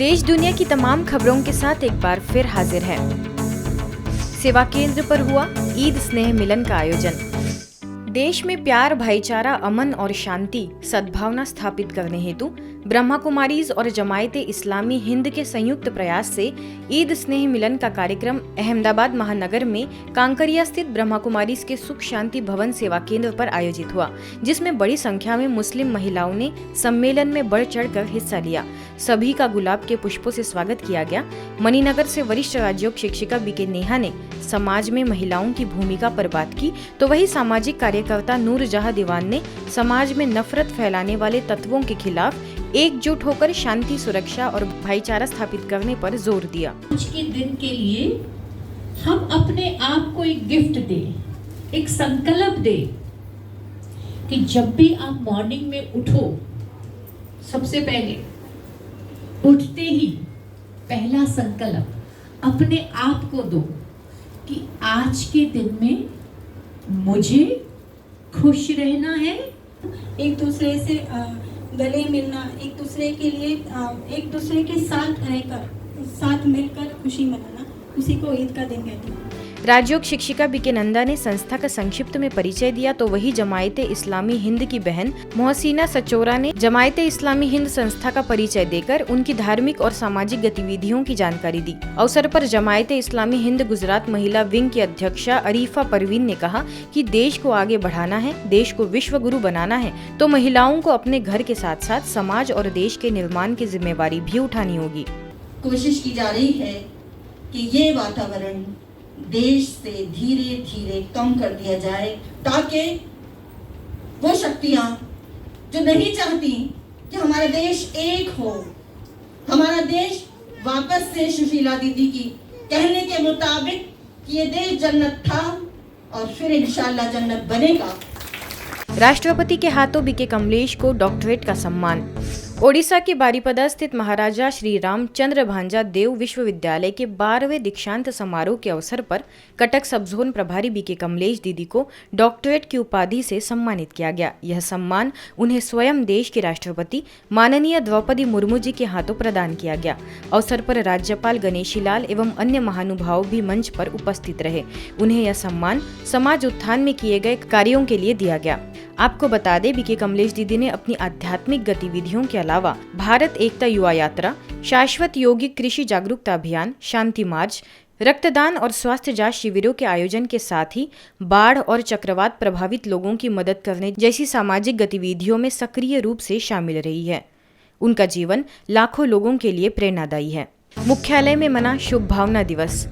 देश दुनिया की तमाम खबरों के साथ एक बार फिर हाजिर है। सेवा केंद्र पर हुआ ईद स्नेह मिलन का आयोजन। देश में प्यार, भाईचारा, अमन और शांति, सद्भावना स्थापित करने हेतु ब्रह्मा कुमारीज और जमायते इस्लामी हिंद के संयुक्त प्रयास से ईद स्नेह मिलन का कार्यक्रम अहमदाबाद महानगर में कांकरिया स्थित ब्रह्मा कुमारीज के सुख शांति भवन सेवा केंद्र पर आयोजित हुआ, जिसमें बड़ी संख्या में मुस्लिम महिलाओं ने सम्मेलन में बढ़ चढ़कर हिस्सा लिया। सभी का गुलाब के पुष्पों से स्वागत किया गया। मणिनगर से वरिष्ठ राजयोग शिक्षिका बीके नेहा ने समाज में महिलाओं की भूमिका पर बात की, तो वही सामाजिक कार्यकर्ता नूर जहां दीवान ने समाज में नफरत फैलाने वाले तत्वों के खिलाफ एकजुट होकर शांति, सुरक्षा और भाईचारा स्थापित करने पर जोर दिया। आज के दिन के लिए हम अपने आप को एक गिफ्ट दें, एक संकल्प दें कि जब भी आप मॉर्निंग में उठो, सबसे पहले उठते ही पहला संकल्प अपने आप को दो कि आज के दिन में मुझे खुश रहना है। एक दूसरे से गले मिलना, एक दूसरे के लिए एक दूसरे के साथ रहकर, साथ मिलकर खुशी मनाना, उसी को ईद का दिन कहते हैं। राजयोग शिक्षिका बीके नंदा ने संस्था का संक्षिप्त में परिचय दिया, तो वही जमायते इस्लामी हिंद की बहन मोहसिना सचोरा ने जमायते इस्लामी हिंद संस्था का परिचय देकर उनकी धार्मिक और सामाजिक गतिविधियों की जानकारी दी। अवसर पर जमायते इस्लामी हिंद गुजरात महिला विंग की अध्यक्षा अरीफा परवीन ने कहा कि देश को आगे बढ़ाना है, देश को विश्व गुरु बनाना है, तो महिलाओं को अपने घर के साथ साथ समाज और देश के निर्माण की जिम्मेवारी भी उठानी होगी। कोशिश की जा रही है कि ये वातावरण देश से धीरे धीरे कम कर दिया जाए, ताकि वो शक्तियां जो नहीं चाहती कि हमारा देश एक हो, हमारा देश वापस से सुशीला दीदी की कहने के मुताबिक कि ये देश जन्नत था और फिर इंशाल्लाह जन्नत बनेगा। राष्ट्रपति के हाथों बीके कमलेश को डॉक्टरेट का सम्मान। ओडिशा के बारिपदा स्थित महाराजा श्री रामचंद्र भांजा देव विश्वविद्यालय के 12वें दीक्षांत समारोह के अवसर पर कटक सब जोन प्रभारी बीके कमलेश दीदी को डॉक्टरेट की उपाधि से सम्मानित किया गया। यह सम्मान उन्हें स्वयं देश के राष्ट्रपति माननीय द्रौपदी मुर्मू जी के हाथों प्रदान किया गया। अवसर पर राज्यपाल गणेशी लाल एवं अन्य महानुभाव भी मंच पर उपस्थित रहे। उन्हें यह सम्मान समाज उत्थान में किए गए कार्यों के लिए दिया गया। आपको बता दें, बीके कमलेश दीदी ने अपनी आध्यात्मिक गतिविधियों के अलावा भारत एकता युवा यात्रा, शाश्वत यौगिक कृषि जागरूकता अभियान, शांति मार्च, रक्तदान और स्वास्थ्य जांच शिविरों के आयोजन के साथ ही बाढ़ और चक्रवात प्रभावित लोगों की मदद करने जैसी सामाजिक गतिविधियों में सक्रिय रूप से शामिल रही है। उनका जीवन लाखों लोगों के लिए प्रेरणादायी है। मुख्यालय में मना शुभ भावना दिवस।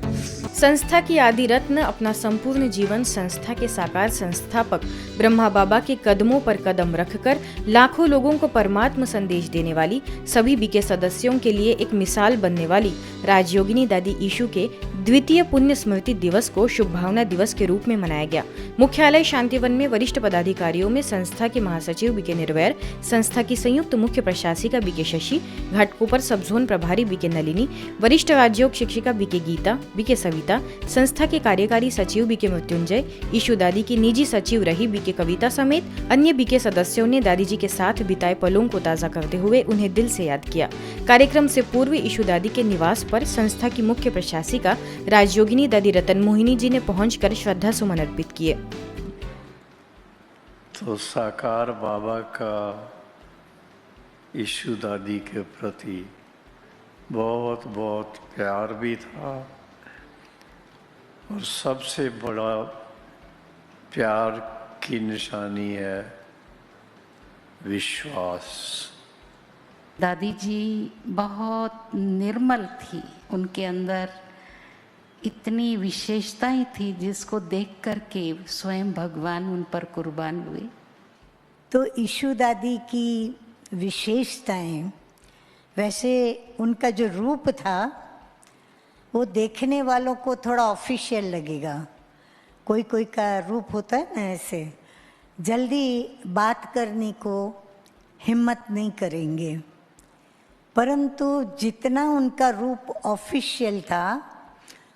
संस्था की आदि रत्न अपना संपूर्ण जीवन संस्था के साकार संस्थापक ब्रह्मा बाबा के कदमों पर कदम रखकर लाखों लोगों को परमात्म संदेश देने वाली, सभी बीके सदस्यों के लिए एक मिसाल बनने वाली राजयोगिनी दादी ईशू के द्वितीय पुण्य स्मृति दिवस को शुभ भावना दिवस के रूप में मनाया गया। मुख्यालय शांतिवन में वरिष्ठ पदाधिकारियों में संस्था के महासचिव बीके निर्वैर, संस्था की संयुक्त मुख्य प्रशासिका बीके शशि, घाटकोपर सब जोन प्रभारी बीके नलिनी, वरिष्ठ राजयोग शिक्षिका बीके गीता, बीके सविता, संस्था के कार्यकारी सचिव बीके मृत्युंजय, ईशू दादी की निजी सचिव रही बीके कविता समेत अन्य बीके सदस्यों ने दादी जी के साथ बिताए पलों को ताज़ा करते हुए उन्हें दिल से याद किया। कार्यक्रम से पूर्व ईशू दादी के निवास पर संस्था की मुख्य प्रशासिका राजयोगिनी दादी रतन मोहिनी जी ने पहुंचकर श्रद्धा सुमन अर्पित किए। तो साकार बाबा का ईशू दादी के प्रति बहुत बहुत प्यार भी था, और सबसे बड़ा प्यार की निशानी है विश्वास। दादी जी बहुत निर्मल थी, उनके अंदर इतनी विशेषताएं थी जिसको देख कर के स्वयं भगवान उन पर कुर्बान हुए। तो ईशू दादी की विशेषताएं, वैसे उनका जो रूप था वो देखने वालों को थोड़ा ऑफिशियल लगेगा। कोई कोई का रूप होता है ना, ऐसे जल्दी बात करने को हिम्मत नहीं करेंगे, परंतु जितना उनका रूप ऑफिशियल था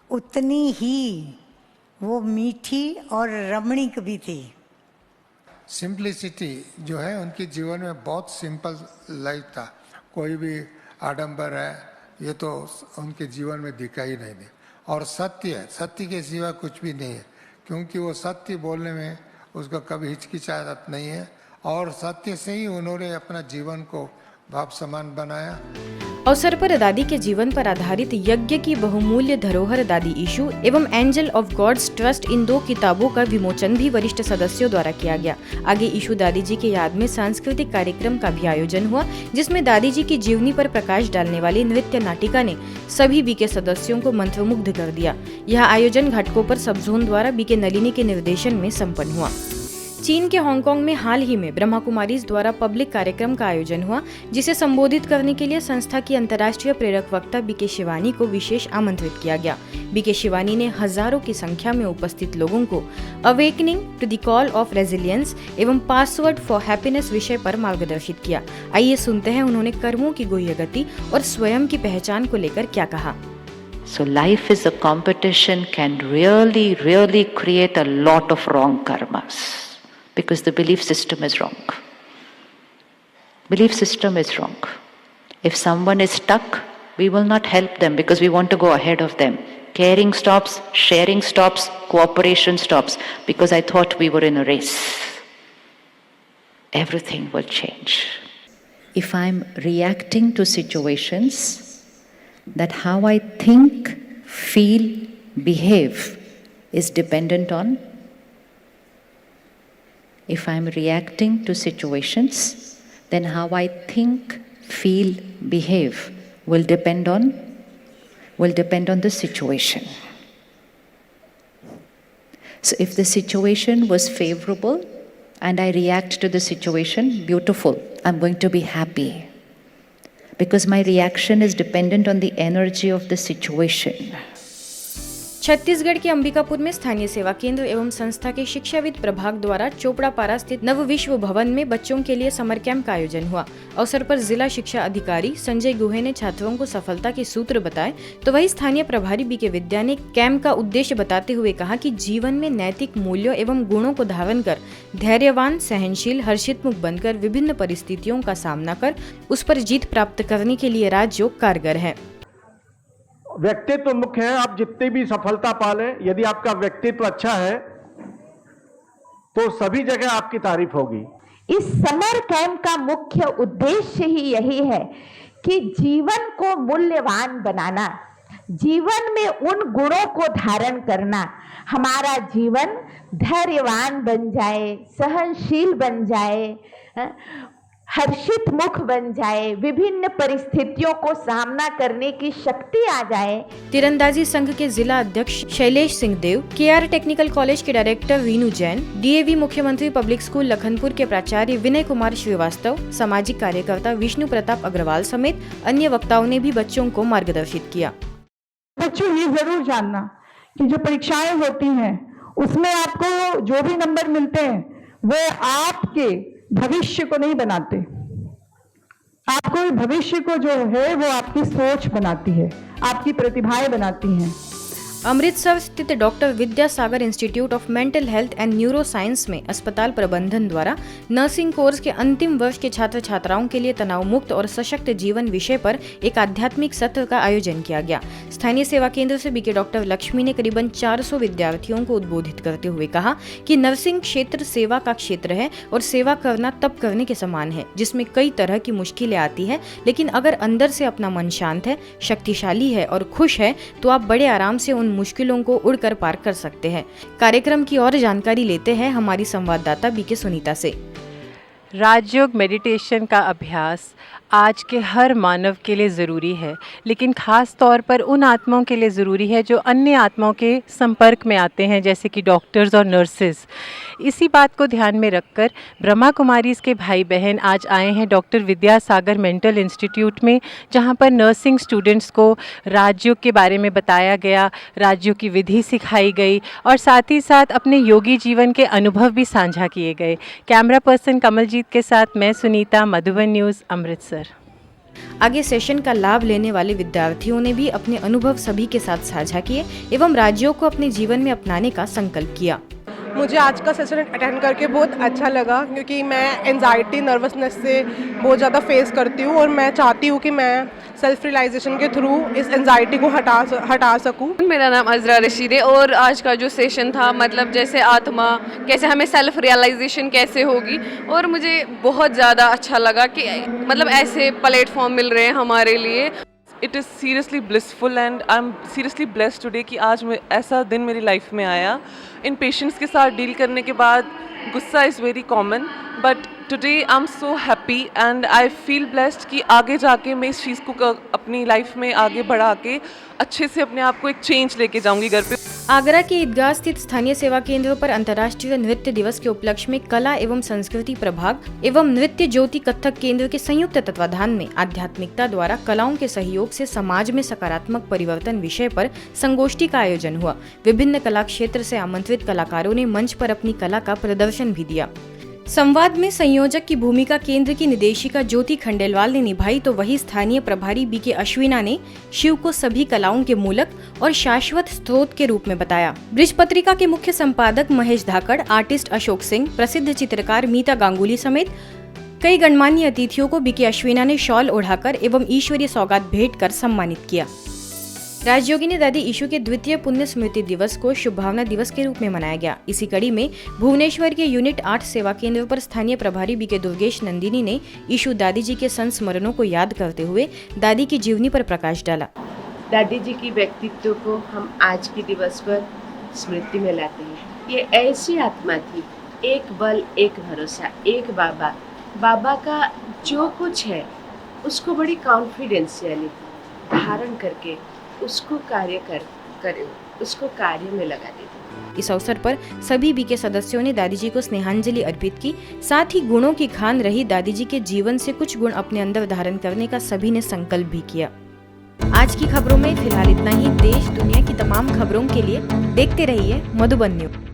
उतनी ही वो मीठी और रमणीक भी थी। सिंप्लिसिटी जो है उनके जीवन में बहुत सिंपल लाइफ था। कोई भी आडंबर है ये तो उनके जीवन में दिखा ही नहीं। और सत्य है, सत्य के सिवा कुछ भी नहीं है, क्योंकि वो सत्य बोलने में उसका कभी हिचकिचाहट नहीं है और सत्य से ही उन्होंने अपना जीवन को भाव समान बनाया। अवसर पर दादी के जीवन पर आधारित यज्ञ की बहुमूल्य धरोहर दादी इशू एवं एंजल ऑफ गॉड्स ट्रस्ट इन 2 किताबों का विमोचन भी वरिष्ठ सदस्यों द्वारा किया गया। आगे इशू दादी जी के याद में सांस्कृतिक कार्यक्रम का भी आयोजन हुआ, जिसमें दादी जी की जीवनी पर प्रकाश डालने वाली नृत्य नाटिका ने सभी बीके सदस्यों को मंत्रमुग्ध कर दिया। यह आयोजन घाटकोपर सब जोन द्वारा बीके नलिनी के निर्देशन में संपन्न हुआ। चीन के हांगकांग में हाल ही में ब्रह्मा कुमारीज द्वारा पब्लिक कार्यक्रम का आयोजन हुआ, जिसे संबोधित करने के लिए संस्था की अंतर्राष्ट्रीय प्रेरक वक्ता बीके शिवानी को विशेष आमंत्रित किया गया। बीके शिवानी ने हजारों की संख्या में उपस्थित लोगों को awakening to the call of resilience एवं पासवर्ड फॉर हैप्पीनेस विषय पर मार्गदर्शित किया। आइए सुनते हैं उन्होंने कर्मों की गुह्य गति और स्वयं की पहचान को लेकर क्या कहा। So life is a competition can really create a lot of wrong karmas. Because the belief system is wrong. Belief system is wrong. If someone is stuck, we will not help them because we want to go ahead of them. Caring stops, sharing stops, cooperation stops because I thought we were in a race. Everything will change. If I'm reacting to situations, that how I think, feel, behave is dependent on. If I'm reacting to situations, then how I think, feel, behave will depend on the situation. So if the situation was favorable and I react to the situation, beautiful, I'm going to be happy. Because my reaction is dependent on the energy of the situation. Chhattisgarh के अंबिकापुर में स्थानीय सेवा केंद्र एवं संस्था के शिक्षाविद प्रभाग द्वारा चोपड़ापारा स्थित नव विश्व भवन में बच्चों के लिए समर कैंप का आयोजन हुआ। अवसर पर जिला शिक्षा अधिकारी संजय गुहे ने छात्रों को सफलता के सूत्र बताए, तो वही स्थानीय प्रभारी बीके विद्या ने कैंप का उद्देश्य बताते हुए कहा कि जीवन में नैतिक मूल्यों एवं गुणों को धारण कर धैर्यवान, सहनशील, हर्षितमुख बनकर विभिन्न परिस्थितियों का सामना कर उस पर जीत प्राप्त करने के लिए राजयोग कारगर है। व्यक्तित्व मुख्य है। आप जितनी भी सफलता पालें, यदि आपका व्यक्तित्व अच्छा है तो सभी जगह आपकी तारीफ होगी। इस समर कैंप का मुख्य उद्देश्य ही यही है कि जीवन को मूल्यवान बनाना, जीवन में उन गुणों को धारण करना, हमारा जीवन धैर्यवान बन जाए, सहनशील बन जाए, हर्षित मुख बन जाए, विभिन्न परिस्थितियों को सामना करने की शक्ति आ जाए। तीरंदाजी संघ के जिला अध्यक्ष शैलेश सिंह देव, केआर टेक्निकल कॉलेज के डायरेक्टर रीनू जैन, डीएवी मुख्यमंत्री पब्लिक स्कूल लखनपुर के प्राचार्य विनय कुमार श्रीवास्तव, सामाजिक कार्यकर्ता विष्णु प्रताप अग्रवाल समेत अन्य वक्ताओं ने भी बच्चों को मार्गदर्शित किया। बच्चों, ये जरूर जानना कि जो परीक्षाएं होती हैं उसमें आपको जो भी नंबर मिलते हैं वो आपके भविष्य को नहीं बनाते। आपको भविष्य को जो है वो आपकी सोच बनाती है, आपकी प्रतिभाएं बनाती हैं। अमृतसर स्थित doctor Vidyasagar institute of mental health and neuro science में अस्पताल प्रबंधन द्वारा नर्सिंग कोर्स के अंतिम वर्ष के छात्र छात्राओं के लिए तनाव मुक्त और सशक्त जीवन विषय पर एक आध्यात्मिक सत्र का आयोजन किया गया। स्थानीय सेवा केंद्र से बीके डॉक्टर लक्ष्मी ने करीबन 400 विद्यार्थियों को उद्बोधित करते हुए कहा कि नर्सिंग क्षेत्र सेवा का क्षेत्र है और सेवा करना तब करने के समान है, जिसमें कई तरह की मुश्किलें आती है, लेकिन अगर अंदर से अपना मन शांत है, शक्तिशाली है और खुश है तो आप बड़े आराम से उन मुश्किलों को उड़कर पार कर सकते हैं। कार्यक्रम की और जानकारी लेते हैं हमारी संवाददाता बीके सुनीता से। राजयोग मेडिटेशन का अभ्यास आज के हर मानव के लिए ज़रूरी है, लेकिन ख़ास तौर पर उन आत्माओं के लिए ज़रूरी है जो अन्य आत्माओं के संपर्क में आते हैं, जैसे कि डॉक्टर्स और नर्सेज। इसी बात को ध्यान में रखकर ब्रह्मा कुमारीज़ के भाई बहन आज आए हैं डॉक्टर विद्यासागर मेंटल इंस्टीट्यूट में, जहां पर नर्सिंग स्टूडेंट्स को राजयोग के बारे में बताया गया, राजयोग की विधि सिखाई गई और साथ ही साथ अपने योगी जीवन के अनुभव भी साझा किए गए। कैमरा पर्सन कमलजीत के साथ मैं सुनीता, मधुबन न्यूज़, अमृतसर। आगे सेशन का लाभ लेने वाले विद्यार्थियों ने भी अपने अनुभव सभी के साथ साझा किए एवं राज्यों को अपने जीवन में अपनाने का संकल्प किया। मुझे आज का सेशन अटेंड करके बहुत अच्छा लगा, क्योंकि मैं एंजाइटी नर्वसनेस से बहुत ज़्यादा फेस करती हूँ और मैं चाहती हूँ कि मैं सेल्फ रियलाइजेशन के थ्रू इस एंजाइटी को हटा सकूँ। मेरा नाम अज़रा रशीद है और आज का जो सेशन था, मतलब जैसे आत्मा कैसे हमें सेल्फ रियलाइजेशन कैसे होगी, और मुझे बहुत ज़्यादा अच्छा लगा कि मतलब ऐसे प्लेटफॉर्म मिल रहे हैं हमारे लिए। It is seriously blissful and I am seriously blessed today कि आज ऐसा दिन मेरी लाइफ में आया। इन पेशेंट्स के साथ डील करने के बाद गुस्सा is very common, but today I am so happy and I feel blessed कि आगे जाके मैं इस चीज़ को अपनी लाइफ में आगे बढ़ा के अच्छे से अपने आप को एक चेंज लेके जाऊंगी घर पे। आगरा के ईदगाह स्थित स्थानीय सेवा केंद्रों पर अंतर्राष्ट्रीय नृत्य दिवस के उपलक्ष्य में कला एवं संस्कृति प्रभाग एवं नृत्य ज्योति कथक केंद्र के संयुक्त तत्वाधान में आध्यात्मिकता द्वारा कलाओं के सहयोग से समाज में सकारात्मक परिवर्तन विषय पर संगोष्ठी का आयोजन हुआ। विभिन्न कला क्षेत्र से आमंत्रित कलाकारों ने मंच पर अपनी कला का प्रदर्शन भी दिया। संवाद में संयोजक की भूमिका केंद्र की निदेशिका ज्योति खंडेलवाल ने निभाई, तो वही स्थानीय प्रभारी बीके अश्विना ने शिव को सभी कलाओं के मूलक और शाश्वत स्रोत के रूप में बताया। ब्रिज पत्रिका के मुख्य संपादक महेश धाकड़, आर्टिस्ट अशोक सिंह, प्रसिद्ध चित्रकार मीता गांगुली समेत कई गणमान्य अतिथियों को बीके अश्विना ने शॉल ओढ़ाकर एवं ईश्वरीय सौगात भेंट कर सम्मानित किया। राजयोगिनी दादी ईशू के द्वितीय पुण्य स्मृति दिवस को शुभ भावना दिवस के रूप में मनाया गया। इसी कड़ी में भुवनेश्वर के यूनिट 8 सेवा केंद्र पर स्थानीय प्रभारी बीके दुर्गेश नंदिनी ने ईशू दादी जी के संस्मरणों को याद करते हुए दादी की जीवनी पर प्रकाश डाला। दादी जी की व्यक्तित्व को हम आज के दिवस पर स्मृति में लाते हैं। ये ऐसी आत्मा थी, एक बल, एक भरोसा, एक बाबा। बाबा का जो कुछ है उसको बड़ी कॉन्फिडेंशियली धारण करके उसको उसको कार्य में लगा देते। इस अवसर पर सभी बीके सदस्यों ने दादी जी को स्नेहांजलि अर्पित की। साथ ही गुणों की खान रही दादी जी के जीवन से कुछ गुण अपने अंदर धारण करने का सभी ने संकल्प भी किया। आज की खबरों में फिलहाल इतना ही। देश दुनिया की तमाम खबरों के लिए देखते रहिए मधुबन न्यूज।